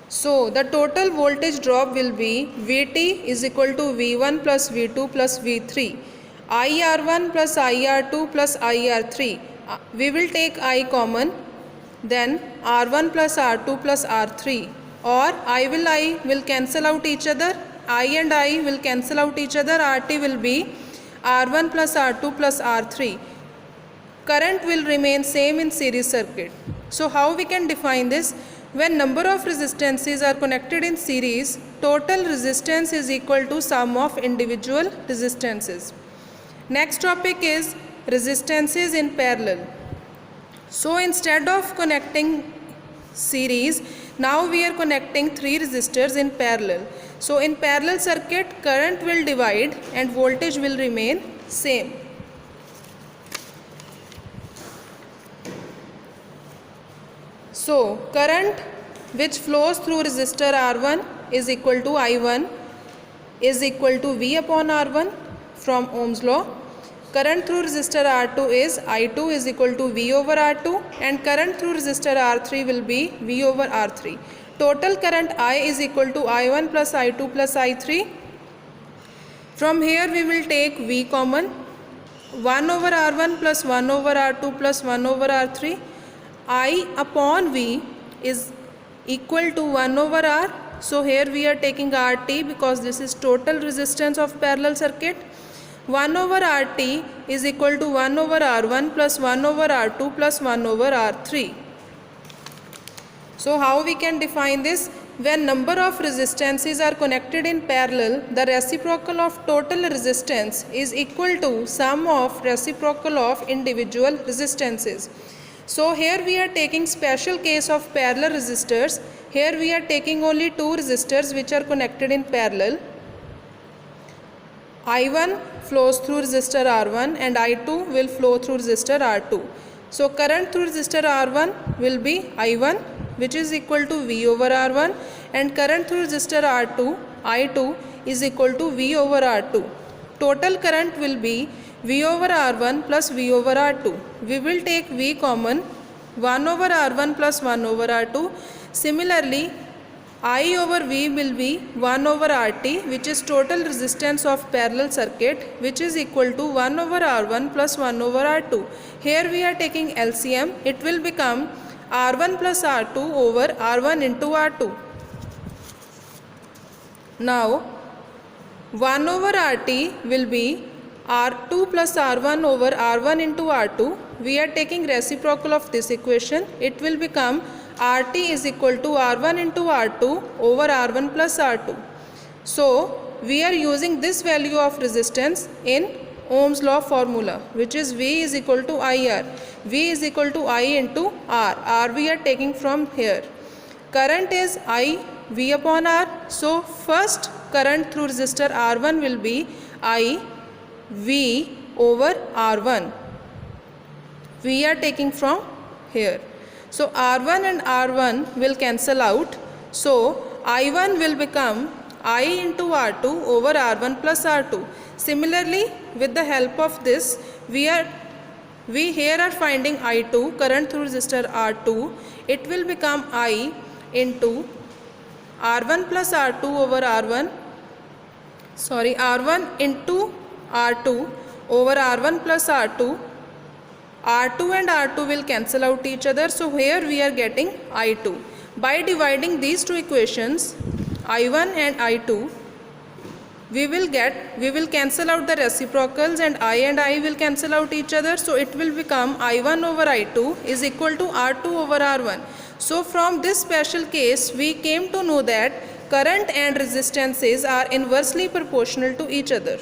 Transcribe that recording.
So the total voltage drop will be Vt is equal to V1 plus V2 plus V3, IR1 plus IR2 plus IR3. We will take I common, then R1 plus R2 plus R3, or I will cancel out each other. I and I will cancel out each other. RT will be R1 plus R2 plus R3. Current will remain same in series circuit. So how we can define this? When number of resistances are connected in series, total resistance is equal to sum of individual resistances. Next topic is resistances in parallel. So instead of connecting series, now we are connecting three resistors in parallel. So in parallel circuit, current will divide and voltage will remain same. So current which flows through resistor R1 is equal to I1 is equal to V upon R1 from Ohm's law. Current through resistor R2 is I2 is equal to V over R2, and current through resistor R3 will be V over R3. Total current I is equal to I1 plus I2 plus I3. From here we will take V common, 1 over R1 plus 1 over R2 plus 1 over R3. I upon V is equal to 1 over R. So here we are taking RT because this is total resistance of parallel circuit. 1 over RT is equal to 1 over R1 plus 1 over R2 plus 1 over R3. So how we can define this? When number of resistances are connected in parallel, the reciprocal of total resistance is equal to sum of reciprocal of individual resistances. So here we are taking special case of parallel resistors. Here we are taking only two resistors which are connected in parallel. I1 flows through resistor R1 and I2 will flow through resistor R2. So current through resistor R1 will be I1, which is equal to V over R1, and current through resistor R2, I2 is equal to V over R2. Total current will be V over R1 plus V over R2. We will take V common, 1 over R1 plus 1 over R2. Similarly, I over V will be 1 over RT, which is total resistance of parallel circuit, which is equal to 1 over R1 plus 1 over R2. Here we are taking LCM. It will become R1 plus R2 over R1 into R2. Now 1 over RT will be R2 plus R1 over R1 into R2. We are taking reciprocal of this equation. It will become RT is equal to R1 into R2 over R1 plus R2. So we are using this value of resistance in Ohm's law formula, which is V is equal to IR. V is equal to I into R. R we are taking from here. Current is I V upon R. So first current through resistor R1 will be I V over R1. We are taking from here. So R1 and R1 will cancel out. So I1 will become I into R2 over R1 plus R2. Similarly, with the help of this, we here are finding I2, current through resistor R2. It will become I into R1 plus R2 over R1. Sorry, R1 into R2 over R1 plus R2. R2 and R2 will cancel out each other. So here we are getting I2. By dividing these two equations, I1 and I2, we will cancel out the reciprocals, and I will cancel out each other. So it will become I1 over I2 is equal to R2 over R1. So from this special case, we came to know that current and resistances are inversely proportional to each other.